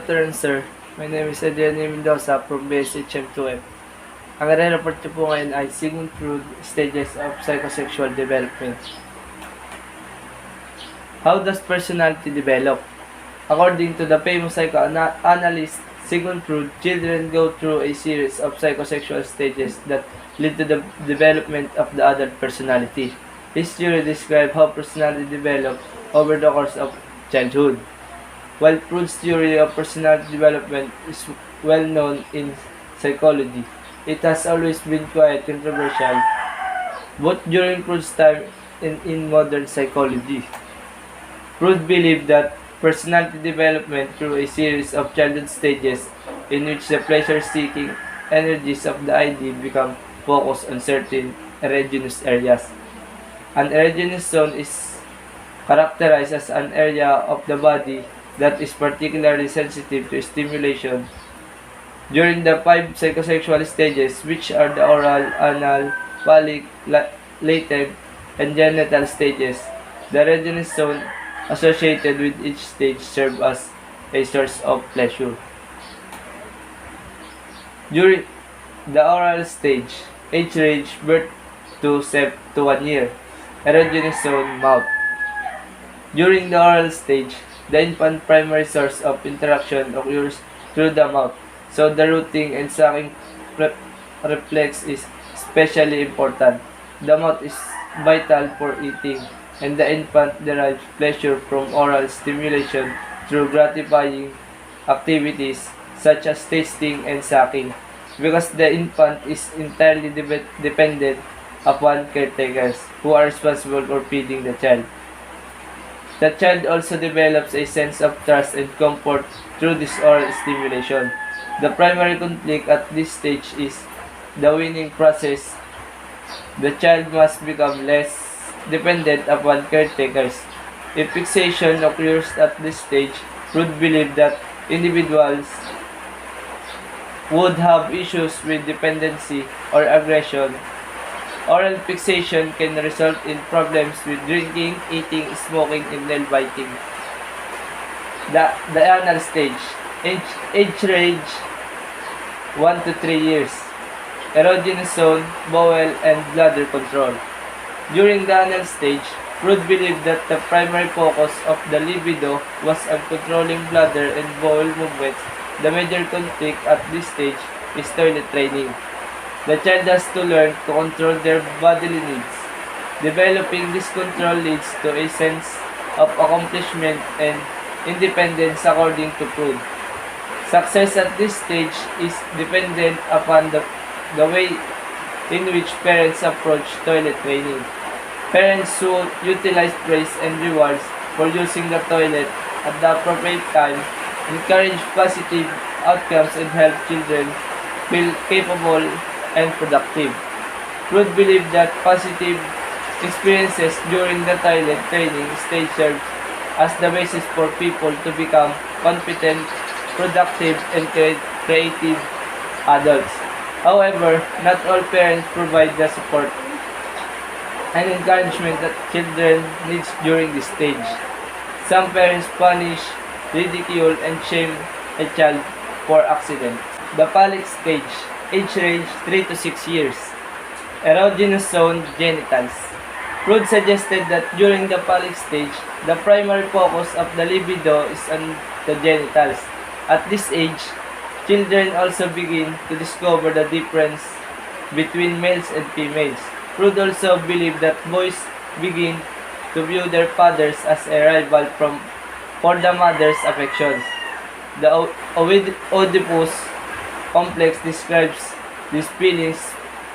afternoon, sir. My name is Adrian Mendoza from BSHM2F. Ang i-report ko po ngayon ay Sigmund Freud Stages of Psychosexual Development. How does personality develop? According to the famous psychoanalyst Sigmund Freud, children go through a series of psychosexual stages that lead to the development of the adult personality. His theory describes how personality develops over the course of childhood. While Freud's theory of personality development is well known in psychology, it has always been quite controversial, both during Freud's time and in modern psychology. Freud believed that personality development through a series of childhood stages in which the pleasure-seeking energies of the ID become focused on certain erogenous areas. An erogenous zone is characterized as an area of the body that is particularly sensitive to stimulation. During the 5 psychosexual stages, which are the oral, anal, phallic, latent, and genital stages, the erogenous zone associated with each stage serve as a source of pleasure. During the oral stage, age range birth to 1 year, erogenous zone mouth. During the oral stage, the infant primary source of interaction occurs through the mouth, so the rooting and sucking reflex is especially important. The mouth is vital for eating, and the infant derives pleasure from oral stimulation through gratifying activities such as tasting and sucking, because the infant is entirely dependent upon caretakers who are responsible for feeding the child. The child also develops a sense of trust and comfort through this oral stimulation. The primary conflict at this stage is the weaning process. The child must become less dependent upon caretakers. If fixation occurs at this stage, Freud believed that individuals would have issues with dependency or aggression. Oral fixation can result in problems with drinking, eating, smoking, and nail biting. The anal stage, age range 1 to 3 years, erogenous zone, bowel, and bladder control. During the anal stage, Freud believed that the primary focus of the libido was on controlling bladder and bowel movements. The major conflict at this stage is toilet training. The child has to learn to control their bodily needs. Developing this control leads to a sense of accomplishment and independence according to Freud. Success at this stage is dependent upon the way in which parents approach toilet training. Parents who utilize praise and rewards for using the toilet at the appropriate time encourage positive outcomes and help children feel capable and productive. Freud believed that positive experiences during the toilet training stage serves as the basis for people to become confident, productive, and creative adults. However, not all parents provide the support and encouragement that children need during this stage. Some parents punish, ridicule, and shame a child for accident. The phallic stage, age range 3 to 6 years, erogenous zone, genitals. Freud suggested that during the phallic stage, the primary focus of the libido is on the genitals. At this age, children also begin to discover the difference between males and females. Freud also believed that boys begin to view their fathers as a rival for the mother's affections. The Oedipus complex describes these feelings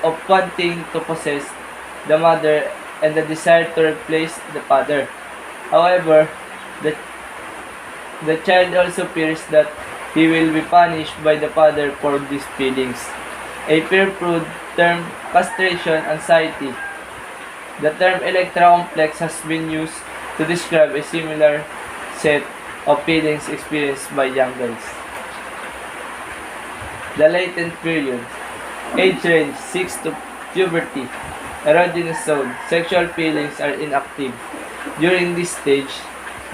of wanting to possess the mother and the desire to replace the father. However, the child also fears that he will be punished by the father for these feelings. A peer Freud termed castration anxiety. The term Electra complex has been used to describe a similar set of feelings experienced by young girls. The latent period, age range 6 to puberty, erogenous zone, sexual feelings are inactive. During this stage,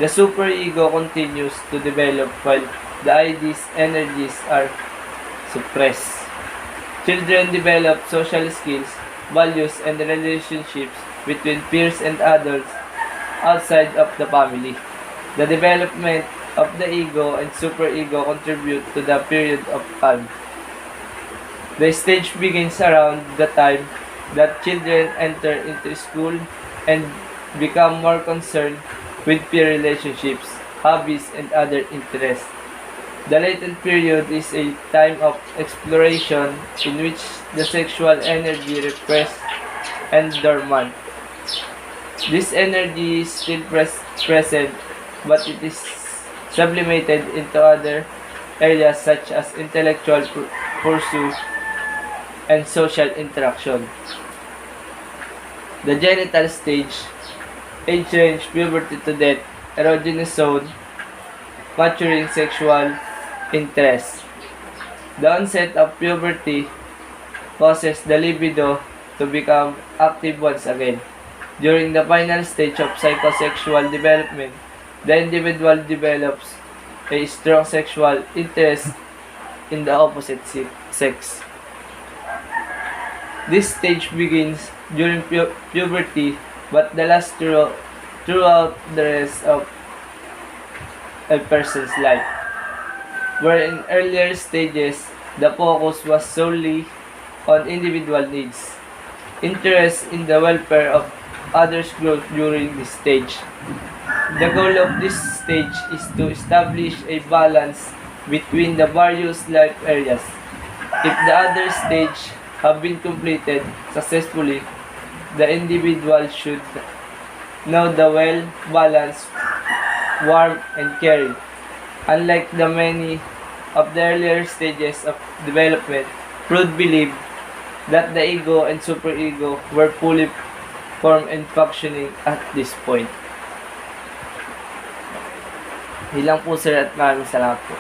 the superego continues to develop while these energies are suppressed. Children develop social skills, values, and relationships between peers and adults outside of the family. The development of the ego and superego contribute to the period of time. The stage begins around the time that children enter into school and become more concerned with peer relationships, hobbies, and other interests. The latent period is a time of exploration in which the sexual energy repressed and dormant. This energy is still present, but it is sublimated into other areas such as intellectual pursuit and social interaction. The genital stage, age range, puberty to death, erogenous zone, maturing sexual interest. The onset of puberty causes the libido to become active once again. During the final stage of psychosexual development, the individual develops a strong sexual interest in the opposite sex. This stage begins during puberty but lasts throughout the rest of a person's life. Where in earlier stages, the focus was solely on individual needs. Interest in the welfare of others grows during this stage. The goal of this stage is to establish a balance between the various life areas. If the other stage have been completed successfully, the individual should know the well-balanced, warm, and caring. Unlike the many of the earlier stages of development, Freud believed that the ego and superego were fully formed and functioning at this point. Ilang po sir at maraming salamat po.